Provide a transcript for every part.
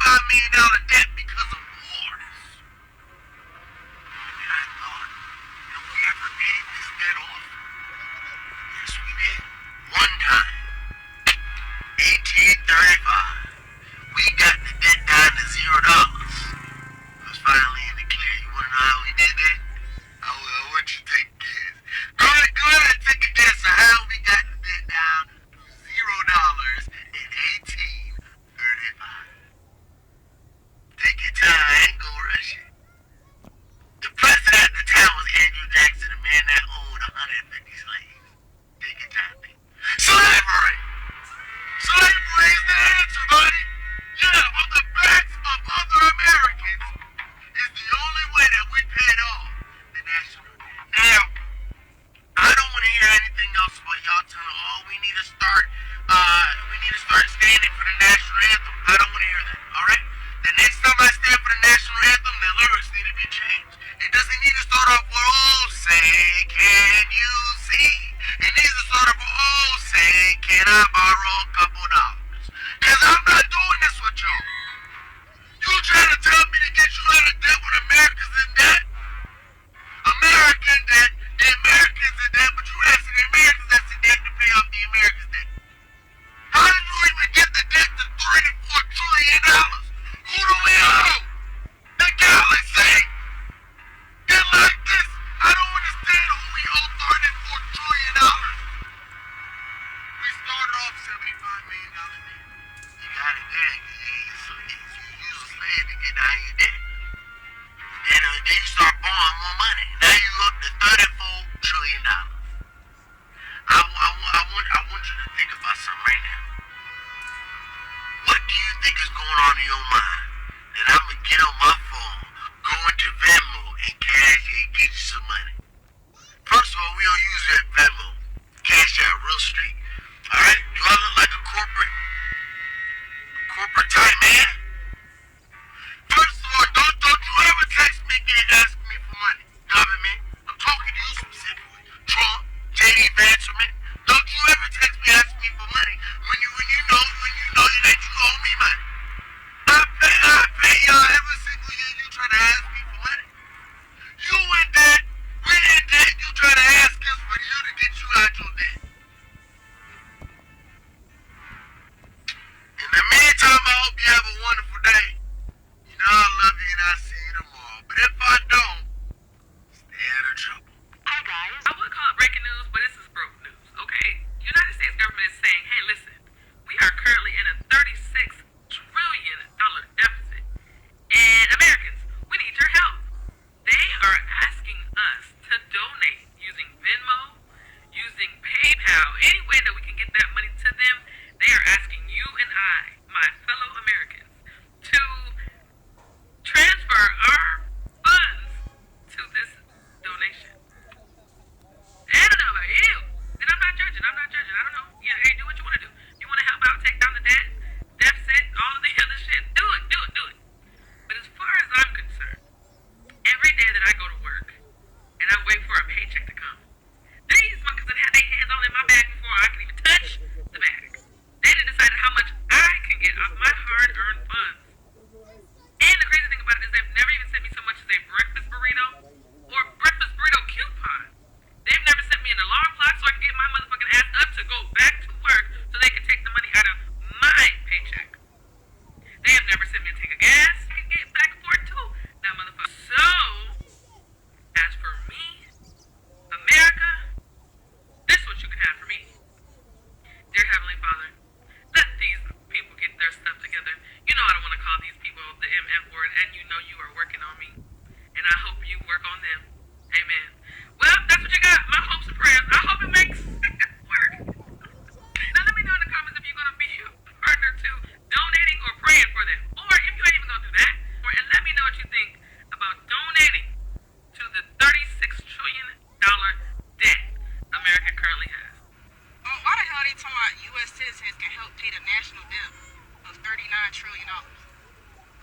$75 million debt because of wars. And I thought, have we ever paid this debt off? Yes, we did. One time. 1835. We got the debt down to $0. It was finally in the clear. You wanna know how we did that? I want you to take a guess. Go ahead and take a guess on how we got the debt down to $0 in 1835. Take your time, I ain't gonna rush it. The president at the time was Andrew Jackson, a man that owned 150 slaves. Take your time, baby. Slavery! Slavery is the answer, buddy! Yeah, on the backs of other Americans is the only way that we paid off the national debt. Now, I don't want to hear anything else about y'all telling, oh, we need to start standing for the national anthem. I don't want to hear that, alright? The next time I stand for the national anthem, the lyrics need to be changed. It doesn't need to start off with, oh, say, can you see? It needs to start off with, oh, say, can I borrow a couple dollars? Because I'm not doing this with y'all. You trying to tell me to get you out of debt when America's in debt? American debt, the Americans in debt, but you asking the Americans that's in debt to pay off the Americans' debt. How did you even get the debt to $34 trillion? Who do we owe? The galaxy? And like this, I don't understand who we owe $34 trillion. We started off $75 million debt. You got it there, you use a slave to get down your debt. Then you start borrowing more money. Now you up to $34 trillion. I want you to think about something right now. What do you think is going on in your mind that I'm going to get on my phone, go into Venmo, and cash and get you some money? First of all, we don't use that Venmo. Cash out real street. Alright? Do I look like a corporate type man? First of all, don't you ever text me and ask me for money. Government, I'm talking to you specifically. Trump, J.D. Vance, don't you ever text me and ask me for money when you know that you owe me money. I pay y'all every single year you try to ask me for money. You in debt, we in debt, you try to ask us for you to get you out your debt. In the meantime, I hope you have a wonderful day. You know I love you and I'll see you tomorrow. But if I don't, stay out of trouble. Hi guys. I would call it breaking news, but this is broke news, okay? United States government is saying, hey listen, we are currently in a $36 trillion deficit. And Americans, we need your help. They are asking us to donate using Venmo, using PayPal, any way that we can get that money to them. They are asking you and I, my fellow Americans, to transfer our funds to this donation. And I know about you. And I'm not judging. I don't know. Yeah, hey, do what you want to do. You want to help out, take down the deficit, all of the other shit. Do it. But as far as I'm concerned, every day that I go to work and I wait for a paycheck to come, these fuckers that had their hands all in my bag before I can even touch the bag. They done decided how much I can get off my hard-earned funds. And the crazy thing about it is they've never even sent me so much as a breakfast burrito or breakfast burrito coupon. They've never sent me an alarm clock so I can get my motherfucking ass up to go back to work so they can take the money out of my paycheck. They have never sent me a tank of gas. I can get back and forth too. Now, motherfucker. So, as for me, America, this is what you can have for me. Dear Heavenly Father, let these people get their stuff together. You know I don't want to call these people the MF word, and you know you are working on me. And I hope you work on them. Amen. Well, that's what you got. My hopes and prayers. I hope it makes work. Now let me know in the comments if you're going to be a partner to donating or praying for them. Or if you ain't even going to do that. And let me know what you think about donating to the $36 trillion debt America currently has. Why the hell are they talking about U.S. citizens can help pay the national debt of $39 trillion?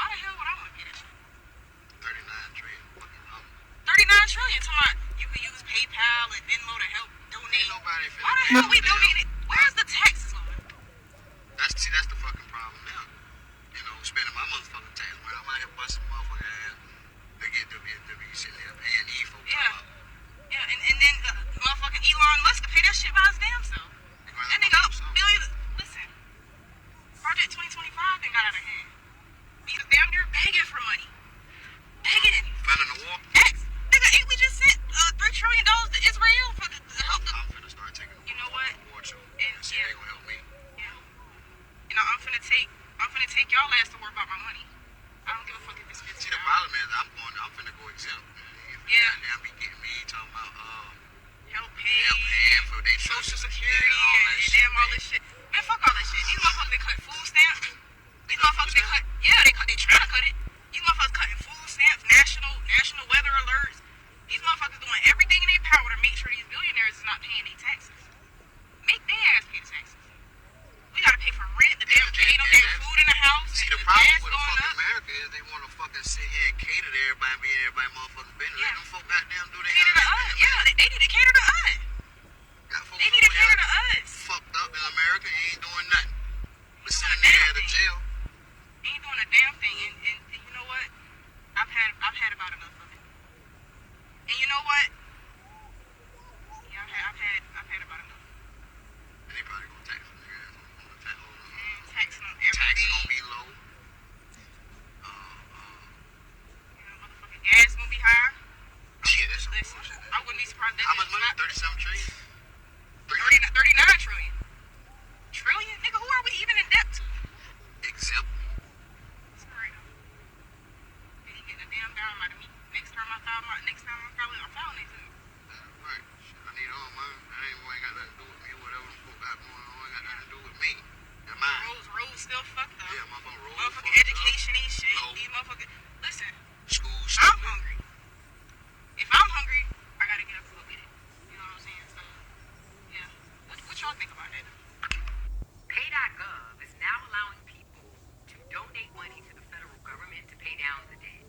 Why the hell would I want to get it? 39 trillion fucking dollars. 39 trillion talking about you can use PayPal and Venmo to help donate. Ain't nobody finna Why the hell we donated? Where's the taxes on it? That's the fucking problem now. You know, spending my motherfucking to worry about my money. I don't give a fuck if it's See, $15. the problem is I'm finna go exempt. Yeah. Now be getting me talking about Help pay, help paying for their Social Security Security, and all that and shit. damn all this shit. Man, fuck all that shit. These motherfuckers, they cut food stamps. These motherfuckers, they cut, yeah, they try to cut it. These motherfuckers cutting food stamps, national weather alerts. These motherfuckers doing everything in their power to make sure these billionaires is not paying their taxes. Make their ass pay the taxes. We gotta pay for rent, the damn ain't no damn food in the house, See, and the the problem gas with going fucking up. America is they want to fucking sit here and cater to everybody, be everybody motherfucking business. Yeah. Let them folk goddamn do their Cater to us, yeah, they need to cater to us. Got folks They need to over here cater to us. fucked up in America and ain't doing nothing. But doing sending a their damn ass to thing. jail. Ain't doing a damn thing, and you know what? I've had about enough of it. And you know what? Yeah, I've had about enough. And they probably gonna tax them niggas on the tax. Taxing them Tax every day. gonna be low. You know, motherfucking gas gonna be high. Shit, that's some Listen, bullshit. I wouldn't be surprised that How much bitch money? not 37 trillion? 39 trillion. Trillion? Nigga, who are we even in debt to? Exempt. Sorry. They ain't getting a damn dime out of me. Next time I'm filing it too. Right. Shit, I need all mine. That ain't got nothing to do with me. Whatever the fuck got going on, ain't got nothing to do with me. And mine. Roads still fucked up. Yeah, motherfucking roll. Motherfucking education ain't shit. No. These motherfuckers. Listen, School I'm stupid. hungry. If I'm hungry, I gotta get up to go get it. You know what I'm saying? So, yeah. What y'all think about that? Pay.gov is now allowing people to donate money to the federal government to pay down the debt.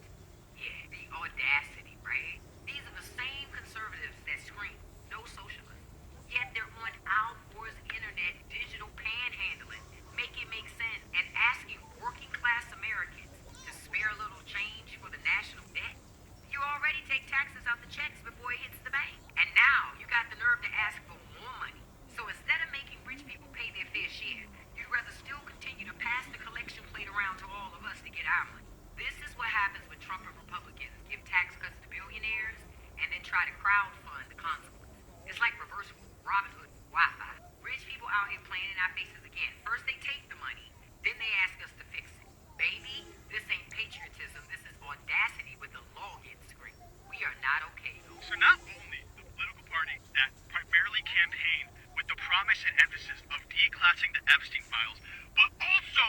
Yeah, the audacity, right? These are the same conservatives that scream, no socialism. Yet they're on Al Gore's internet digital panhandling, make it make sense, and asking working class Americans to spare a little change for the national debt. You already take taxes out the checks before it hits the bank. And now you got the nerve to ask for more money. So instead of making rich people pay their fair share, you'd rather still continue to pass the collection plate around to all of us to get our money. This is what happens when Trump and Republicans give tax cuts to billionaires and then try to crowdfund the consequences. It's like reverse Robin Hood Wi-Fi. Rich people out here playing in our faces again. First they take the money, then they ask us to fix it. Baby, this ain't patriotism, this is audacity with the login screen. We are not okay, though. So not only the political party that primarily campaigned with the promise and emphasis of declassing the Epstein files, but also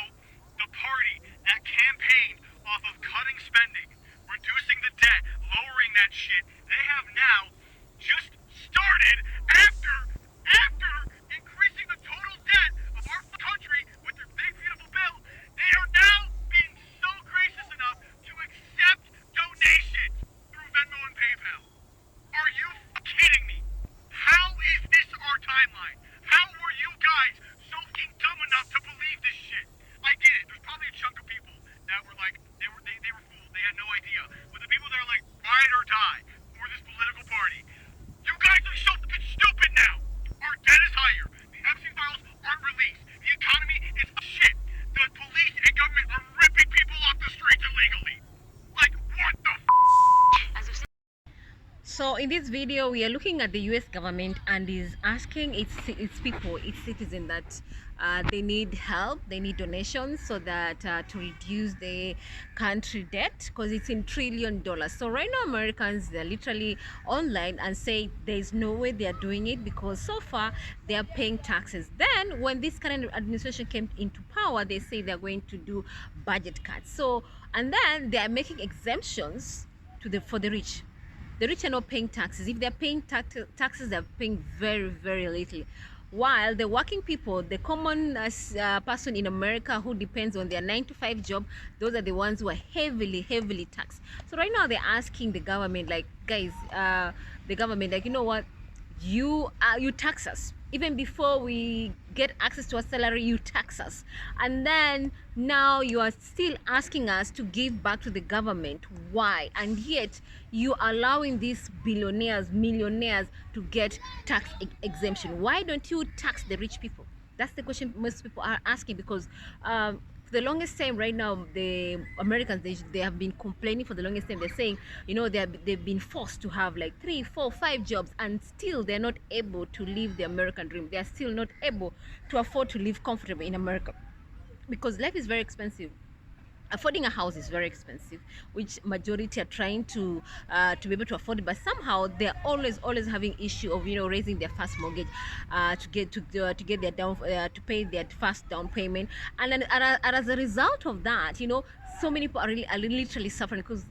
the party that campaigned off of cutting spending, reducing the debt, lowering that shit, they have now just started after increasing the total debt of our country with their big beautiful bill, they are now being so gracious enough to accept donations through Venmo and PayPal. Are you kidding me? How is this our timeline? How were you guys so fucking dumb enough to believe this shit? I get it. There's probably a chunk of people that were like, they were fooled. They had no idea. But the people that are like, ride or die for this political party, you guys are so fucking stupid now. Our debt is higher. The Epstein files aren't released. The economy is shit. The police and government are ripping people off the streets illegally. Like, what the So in this video, we are looking at the US government and is asking its people, its citizens, that they need help, they need donations so that to reduce the country debt, because it's in $1 trillion. So right now Americans, they're literally online and say there's no way they are doing it because so far they are paying taxes. Then when this current administration came into power, they say they're going to do budget cuts. So, and then they are making exemptions for the rich. The rich are not paying taxes. If they're paying taxes, they're paying very, very little. While the working people, the common person in America who depends on their 9-to-5 job, those are the ones who are heavily taxed. So right now they're asking the government, like, guys, the government, like, you know what? You tax us. Even before we get access to a salary, you tax us, and then now you are still asking us to give back to the government. Why? And yet you are allowing these billionaires, millionaires to get tax exemption. Why don't you tax the rich people? That's the question most people are asking, because for the longest time right now, the Americans, they have been complaining for the longest time. They're saying, you know, they've been forced to have like 3, 4, 5 jobs, and still they're not able to live the American dream. They're still not able to afford to live comfortably in America because life is very expensive. affording a house is very expensive, which majority are trying to be able to afford it, but somehow they're always having issue of, you know, raising their first mortgage to get their to pay their first down payment. And then as a result of that, you know, so many people are literally suffering, because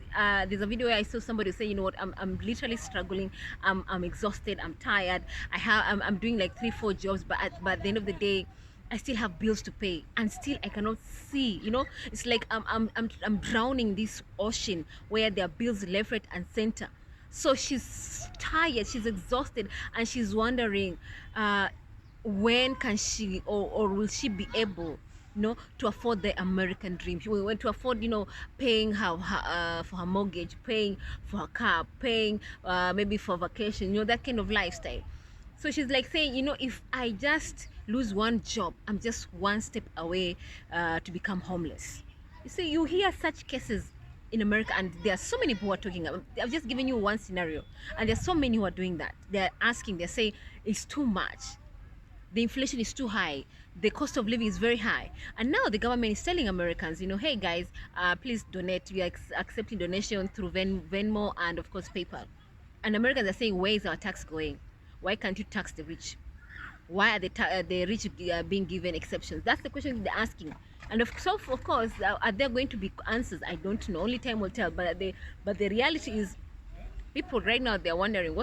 there's a video where I saw somebody say, you know what, I'm literally struggling, I'm exhausted, I'm tired, I'm doing like 3-4 jobs, but at the end of the day I still have bills to pay, and still I cannot see, you know, it's like I'm drowning in this ocean where there are bills left, right, and center. So she's tired, she's exhausted, and she's wondering when can she, or will she be able, you know, to afford the American dream. She will want to afford, you know, paying for her mortgage, paying for her car, paying maybe for vacation, you know, that kind of lifestyle. So she's like saying, you know, if I just lose one job, I'm just one step away to become homeless. You see, you hear such cases in America, and there are so many people who are talking about. I've just given you one scenario, and there's so many who are doing that. They're asking, they're saying it's too much. The inflation is too high, the cost of living is very high, and now the government is telling Americans, you know, hey guys, please donate. We are accepting donation through Venmo and of course PayPal. And Americans are saying, where is our tax going? Why can't you tax the rich? Why are the rich being given exceptions? That's the question they're asking. And of course, are there going to be answers? I don't know, only time will tell. But the reality is, people right now, they're wondering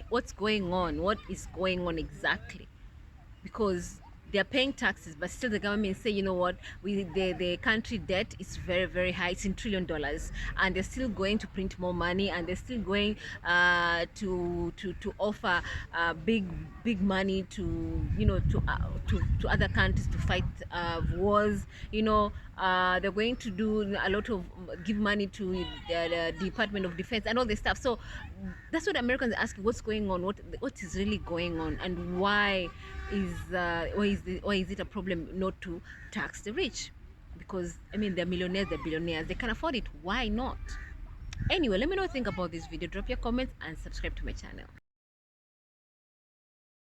what's going on, what is going on exactly, because they're paying taxes, but still the government say, you know what, the country debt is very, very high. It's in $1 trillion, and they're still going to print more money, and they're still going to offer big money to, you know, to other countries to fight wars. You know, they're going to do a lot of give money to the Department of Defense and all this stuff. So that's what Americans are asking, what's going on, what is really going on, and why is it a problem not to tax the rich? Because I mean, they're millionaires, they're billionaires, they can afford it. Why not? Anyway, let me know what you think about this video. Drop your comments and subscribe to my channel.